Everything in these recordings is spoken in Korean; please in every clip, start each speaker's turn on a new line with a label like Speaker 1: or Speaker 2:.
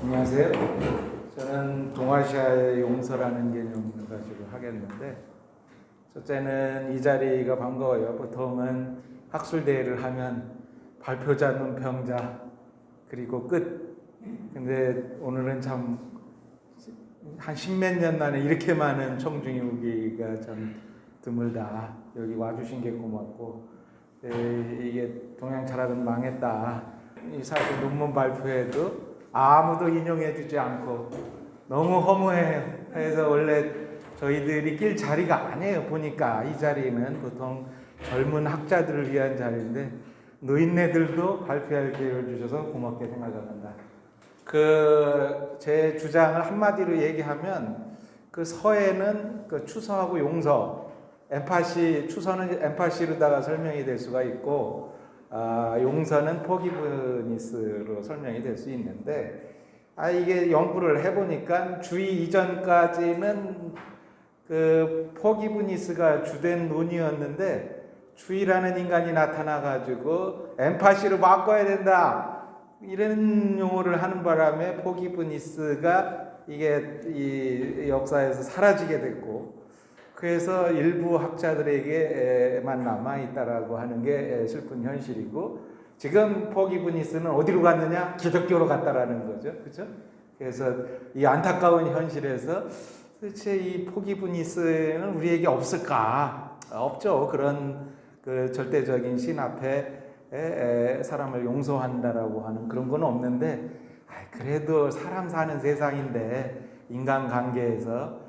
Speaker 1: 안녕하세요. 저는 동아시아의 용서라는 개념을 가지고 하겠는데, 첫째는 이 자리가 반가워요. 보통은 학술대회를 하면 발표자, 논평자, 그리고 끝. 근데 오늘은 참 한 십몇 년 만에 이렇게 많은 청중이 오기가 참 드물다. 여기 와주신 게 고맙고, 이게 동양철학은 망했다. 이 사실 논문 발표에도 아무도 인용해주지 않고 너무 허무해요. 그래서 원래 저희들이 낄 자리가 아니에요. 보니까 이 자리는 보통 젊은 학자들을 위한 자리인데 노인네들도 발표할 기회를 주셔서 고맙게 생각합니다. 제 주장을 한마디로 얘기하면 서에는 추서하고 용서, 추서는 엠파시로다가 설명이 될 수가 있고, 용서는 포기브니스로 설명이 될 수 있는데, 이게 연구를 해보니까 주의 이전까지는 포기브니스가 주된 논의였는데, 주의라는 인간이 나타나가지고 엠파시로 바꿔야 된다, 이런 용어를 하는 바람에 포기브니스가 이게 이 역사에서 사라지게 됐고, 그래서 일부 학자들에게만 남아있다라고 하는 게 슬픈 현실이고, 지금 포기브니스는 어디로 갔느냐? 기독교로 갔다라는 거죠. 그렇죠? 그래서 이 안타까운 현실에서 도대체 이 포기브니스는 우리에게 없을까? 없죠. 그런 절대적인 신 앞에 사람을 용서한다라고 하는 그런 건 없는데, 그래도 사람 사는 세상인데 인간관계에서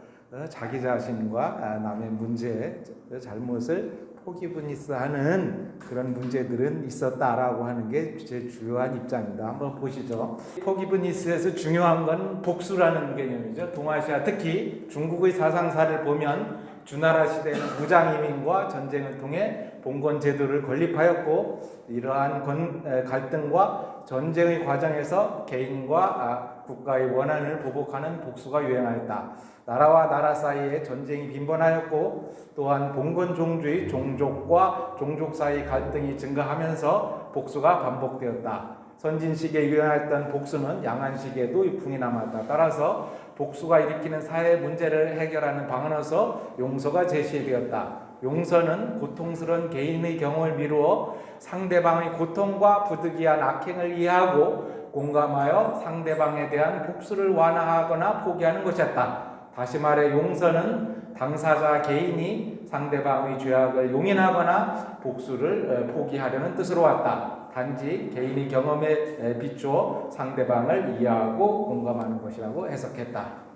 Speaker 1: 자기 자신과 남의 문제, 잘못을 포기브니스하는 그런 문제들은 있었다라고 하는 게 제 주요한 입장입니다. 한번 보시죠. 포기브니스에서 중요한 건 복수라는 개념이죠. 동아시아, 특히 중국의 사상사를 보면 주나라 시대에는 무장이민과 전쟁을 통해 봉건 제도를 건립하였고, 이러한 갈등과 전쟁의 과정에서 개인과 국가의 원한을 보복하는 복수가 유행하였다. 나라와 나라 사이에 전쟁이 빈번하였고, 또한 봉건종주의 종족과 종족 사이 갈등이 증가하면서 복수가 반복되었다. 선진시기에 유행했던 복수는 양안시기에도 풍이 남았다. 따라서 복수가 일으키는 사회 문제를 해결하는 방안으로서 용서가 제시되었다. 용서는 고통스러운 개인의 경험을 미루어 상대방의 고통과 부득이한 악행을 이해하고 공감하여 상대방에 대한 복수를 완화하거나 포기하는 것이었다. 다시 말해 용서는 당사자 개인이 상대방의 죄악을 용인하거나 복수를 포기하려는 뜻으로 왔다. 단지 개인의 경험에 비추어 상대방을 이해하고 공감하는 것이라고 해석했다.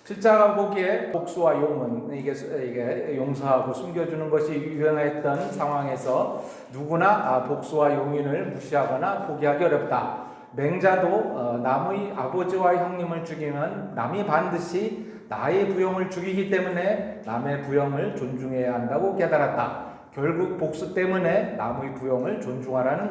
Speaker 1: 필자가 보기에 복수와 용은 이게 용서하고 숨겨주는 것이 유행했던 상황에서 누구나 복수와 용인을 무시하거나 포기하기 어렵다. 맹자도 남의 아버지와 형님을 죽이면 남이 반드시 나의 부형을 죽이기 때문에 남의 부형을 존중해야 한다고 깨달았다. 결국 복수 때문에 남의 부형을 존중하라는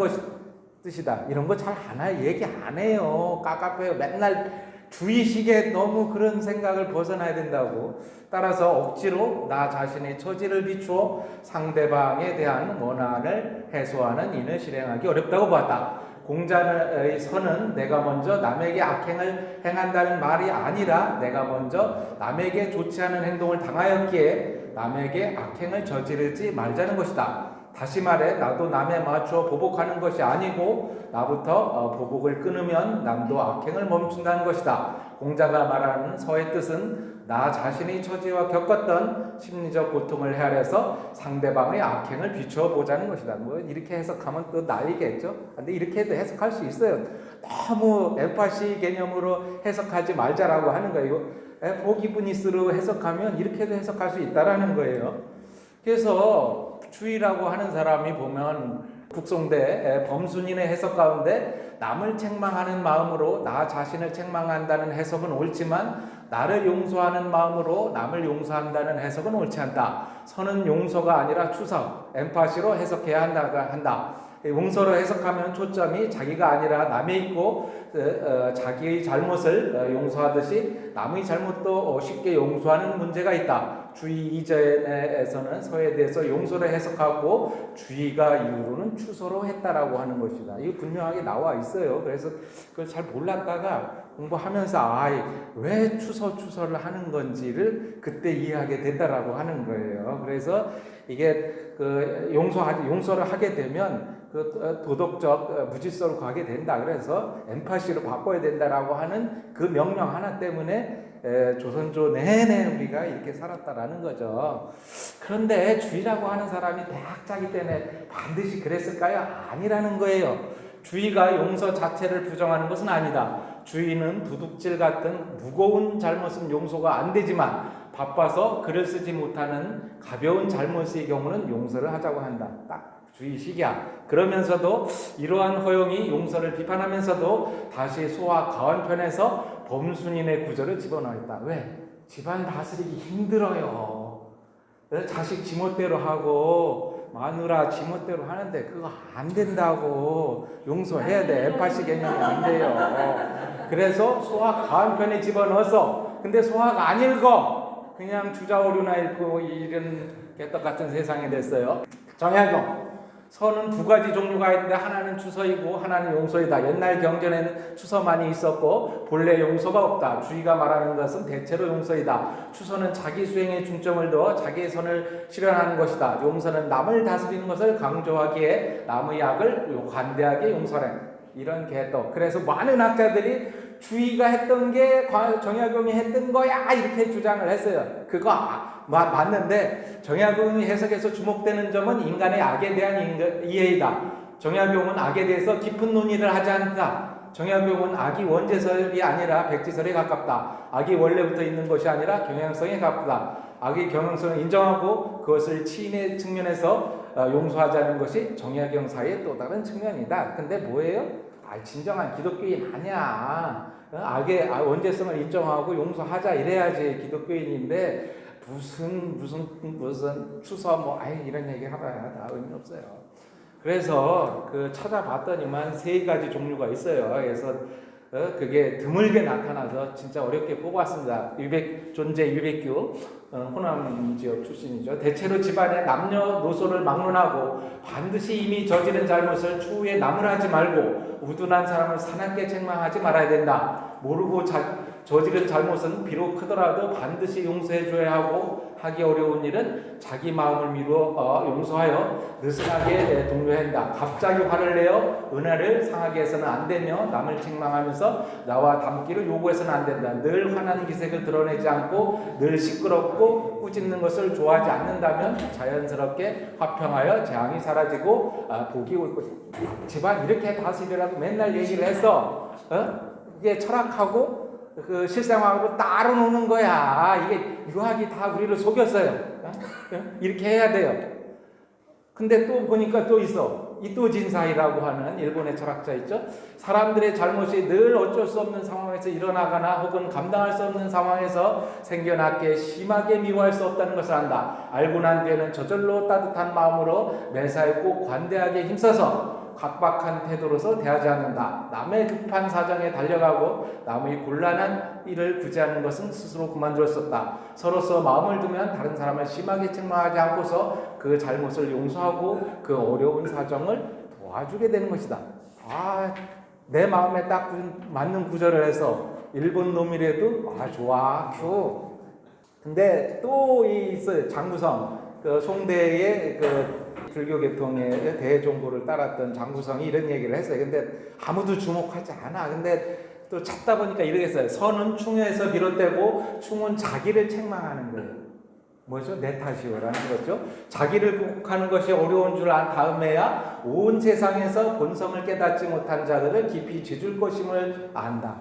Speaker 1: 뜻이다. 이런 거 잘 얘기 안 해요. 깝깝해요. 맨날 주의식에 너무 그런 생각을 벗어나야 된다고. 따라서 억지로 나 자신의 처지를 비추어 상대방에 대한 원한을 해소하는 인을 실행하기 어렵다고 보았다. 공자의 선은 내가 먼저 남에게 악행을 행한다는 말이 아니라 내가 먼저 남에게 좋지 않은 행동을 당하였기에 남에게 악행을 저지르지 말자는 것이다. 다시 말해 나도 남에 맞춰 보복하는 것이 아니고 나부터 보복을 끊으면 남도 악행을 멈춘다는 것이다. 공자가 말하는 서의 뜻은 나 자신의 처지와 겪었던 심리적 고통을 헤아려서 상대방의 악행을 비춰보자는 것이다. 뭐 이렇게 해석하면 또 난리겠죠. 근데 이렇게도 해석할 수 있어요. 너무 엠파시 개념으로 해석하지 말자라고 하는 거예요. 포기브니스로 해석하면 이렇게도 해석할 수 있다라는 거예요. 그래서 주의라고 하는 사람이 보면 국송대 범순인의 해석 가운데 남을 책망하는 마음으로 나 자신을 책망한다는 해석은 옳지만 나를 용서하는 마음으로 남을 용서한다는 해석은 옳지 않다. 선은 용서가 아니라 추석, 엠파시로 해석해야 한다. 용서로 해석하면 초점이 자기가 아니라 남의 있고 자기의 잘못을 용서하듯이 남의 잘못도 쉽게 용서하는 문제가 있다. 주의 2절에서는 서에 대해서 용서로 해석하고 주의가 이후로는 추서로 했다라고 하는 것이다. 이거 분명하게 나와 있어요. 그래서 그걸 잘 몰랐다가 공부하면서 왜 추서를 하는 건지를 그때 이해하게 된다라고 하는 거예요. 그래서 이게 용서를 하게 되면 도덕적 무질서로 가게 된다. 그래서 엠파시로 바꿔야 된다라고 하는 그 명령 하나 때문에 조선조 내내 우리가 이렇게 살았다라는 거죠. 그런데 주의라고 하는 사람이 대학자기 때문에 반드시 그랬을까요? 아니라는 거예요. 주의가 용서 자체를 부정하는 것은 아니다. 주의는 도둑질 같은 무거운 잘못은 용서가 안 되지만 바빠서 글을 쓰지 못하는 가벼운 잘못의 경우는 용서를 하자고 한다. 딱 주의식이야. 그러면서도 이러한 허용이 용서를 비판하면서도 다시 소와 가원 편에서 범순인의 구절을 집어넣었다. 왜? 집안 다스리기 힘들어요. 자식 지멋대로 하고 마누라 지멋대로 하는데 그거 안 된다고. 용서해야 돼. 엠파시 개념이 안 돼요. 그래서 소화 가운 편에 집어넣어서 근데 소화가 안 읽어. 그냥 주자오류나 읽고 이런 개떡 같은 세상이 됐어요. 정약용. 서는 두 가지 종류가 있는데 하나는 추서이고 하나는 용서이다. 옛날 경전에는 추서만이 있었고 본래 용서가 없다. 주의가 말하는 것은 대체로 용서이다. 추서는 자기 수행에 중점을 두어 자기의 선을 실현하는 것이다. 용서는 남을 다스리는 것을 강조하기에 남의 악을 관대하게 용서해. 이런 개떡. 그래서 많은 학자들이 주의가 했던 게 정약용이 했던 거야 이렇게 주장을 했어요. 그거 맞는데 정약용이 해석에서 주목되는 점은 인간의 악에 대한 이해이다. 정약용은 악에 대해서 깊은 논의를 하지 않다. 정약용은 악이 원죄설이 아니라 백지설에 가깝다. 악이 원래부터 있는 것이 아니라 경향성에 가깝다. 악의 경향성을 인정하고 그것을 치인의 측면에서 용서하자는 것이 정약용사의 또 다른 측면이다. 근데 뭐예요? 진정한 기독교인 아니야. 악의 원죄성을 인정하고 용서하자 이래야지 기독교인인데 무슨 추서 이런 얘기 하봐야 다 의미 없어요. 그래서 찾아봤더니만 3가지 종류가 있어요. 그래서 그게 드물게 나타나서 진짜 어렵게 뽑았습니다. 존재 유백규 호남 지역 출신이죠. 대체로 집안의 남녀노소를 막론하고 반드시 이미 저지른 잘못을 추후에 나무라지 말고 우둔한 사람을 사납게 책망하지 말아야 된다. 모르고 저지른 잘못은 비록 크더라도 반드시 용서해줘야 하고 하기 어려운 일은 자기 마음을 미루어 용서하여 느슨하게 독려한다. 갑자기 화를 내어 은혜를 상하게 해서는 안 되며 남을 책망하면서 나와 닮기를 요구해서는 안 된다. 늘 환한 기색을 드러내지 않고 늘 시끄럽고 꾸짖는 것을 좋아하지 않는다면 자연스럽게 화평하여 재앙이 사라지고 복이 올 것이다. 집안 이렇게 다스리라고 맨날 얘기를 했어. 이게 철학하고 실생활하고 따로 노는 거야. 이게 유학이 다 우리를 속였어요. 이렇게 해야 돼요. 근데 또 보니까 또 있어. 이토 진사이라고 하는 일본의 철학자 있죠. 사람들의 잘못이 늘 어쩔 수 없는 상황에서 일어나거나 혹은 감당할 수 없는 상황에서 생겨났기에 심하게 미워할 수 없다는 것을 안다. 알고 난 뒤에는 저절로 따뜻한 마음으로 매사에 꼭 관대하게 힘써서 각박한 태도로서 대하지 않는다. 남의 급한 사정에 달려가고 남의 곤란한 일을 구제하는 것은 스스로 그만두었었다. 서로서 마음을 두면 다른 사람을 심하게 책망하지 않고서 그 잘못을 용서하고 그 어려운 사정을 도와주게 되는 것이다. 내 마음에 딱 맞는 구절을 해서 일본 놈이라도 좋아 큐. 근데 또 있어요. 장구성 송대의 불교 계통의 대종고를 따랐던 장구성이 이런 얘기를 했어요. 근데 아무도 주목하지 않아. 근데 또 찾다 보니까 이러겠어요. 선은 충에서 비롯되고 충은 자기를 책망하는 거예요. 뭐죠? 내 탓이오라는 거죠. 자기를 극복하는 것이 어려운 줄 안 다음에야 온 세상에서 본성을 깨닫지 못한 자들을 깊이 죄줄 것임을 안다.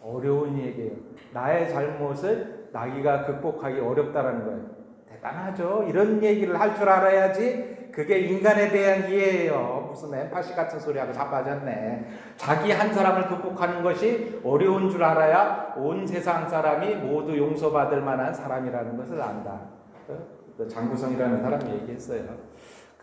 Speaker 1: 어려운 얘기예요. 나의 잘못을 나기가 극복하기 어렵다라는 거예요. 대단하죠. 이런 얘기를 할 줄 알아야지 그게 인간에 대한 이해예요. 무슨 엠파시 같은 소리하고 자빠졌네. 자기 한 사람을 극복하는 것이 어려운 줄 알아야 온 세상 사람이 모두 용서받을 만한 사람이라는 것을 안다. 장구성이라는 사람이 얘기했어요.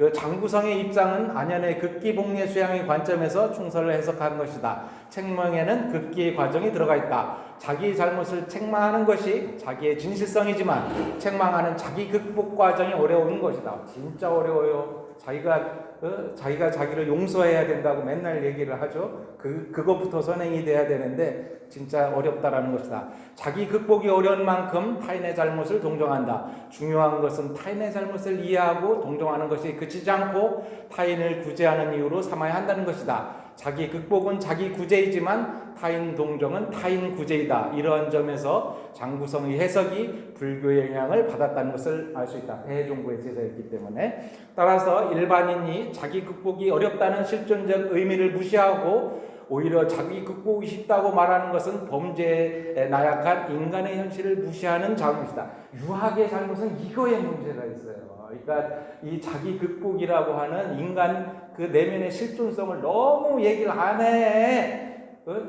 Speaker 1: 그 장구성의 입장은 안연의 극기복례 수양의 관점에서 충서를 해석한 것이다. 책망에는 극기의 과정이 들어가 있다. 자기의 잘못을 책망하는 것이 자기의 진실성이지만 책망하는 자기 극복 과정이 어려운 것이다. 진짜 어려워요. 자기가 자기를 용서해야 된다고 맨날 얘기를 하죠. 그것부터 선행이 돼야 되는데 진짜 어렵다라는 것이다. 자기 극복이 어려운 만큼 타인의 잘못을 동정한다. 중요한 것은 타인의 잘못을 이해하고 동정하는 것이 그치지 않고 타인을 구제하는 이유로 삼아야 한다는 것이다. 자기 극복은 자기 구제이지만 타인 동정은 타인 구제이다. 이러한 점에서 장구성의 해석이 불교의 영향을 받았다는 것을 알 수 있다. 대종부의 제자였기 때문에. 따라서 일반인이 자기 극복이 어렵다는 실존적 의미를 무시하고 오히려 자기 극복이 쉽다고 말하는 것은 범죄에 나약한 인간의 현실을 무시하는 잘못이다. 유학의 잘못은 이거에 문제가 있어요. 그러니까 이 자기 극복이라고 하는 인간 그 내면의 실존성을 너무 얘기를 안 해.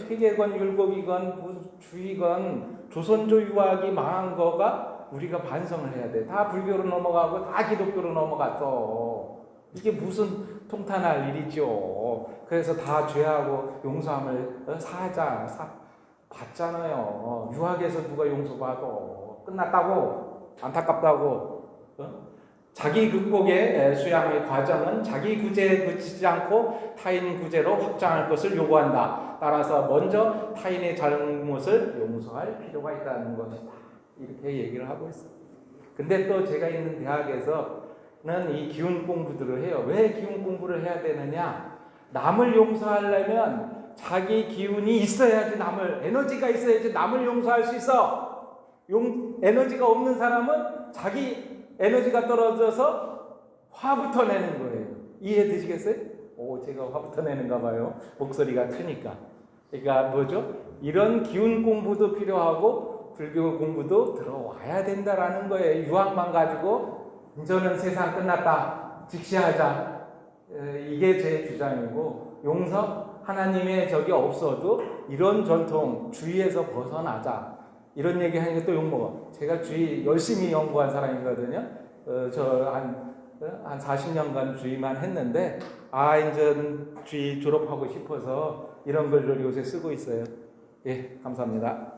Speaker 1: 퇴계건 율곡이건 주의건 조선조 유학이 망한 거가 우리가 반성을 해야 돼. 다 불교로 넘어가고 다 기독교로 넘어갔어. 이게 무슨 통탄할 일이죠. 그래서 다 죄하고 용서함을 받잖아요. 유학에서 누가 용서받아. 끝났다고. 안타깝다고. 자기 극복의 수양의 과정은 자기 구제에 그치지 않고 타인 구제로 확장할 것을 요구한다. 따라서 먼저 타인의 잘못을 용서할 필요가 있다는 것이다. 이렇게 얘기를 하고 있어요. 근데 또 제가 있는 대학에서는 이 기운 공부들을 해요. 왜 기운 공부를 해야 되느냐? 남을 용서하려면 자기 기운이 있어야지 에너지가 있어야지 남을 용서할 수 있어. 에너지가 없는 사람은 자기 에너지가 떨어져서 화부터 내는 거예요. 이해되시겠어요? 제가 화부터 내는가 봐요. 목소리가 크니까. 그러니까 뭐죠? 이런 기운 공부도 필요하고 불교 공부도 들어와야 된다라는 거예요. 유학만 가지고 저는 세상 끝났다. 직시하자. 이게 제 주장이고 용서 하나님의 적이 없어도 이런 전통 주의에서 벗어나자. 이런 얘기 하니까 또 욕먹어. 제가 주의 열심히 연구한 사람이거든요. 저 한 40년간 주의만 했는데, 이제 주의 졸업하고 싶어서 이런 글을 요새 쓰고 있어요. 예, 감사합니다.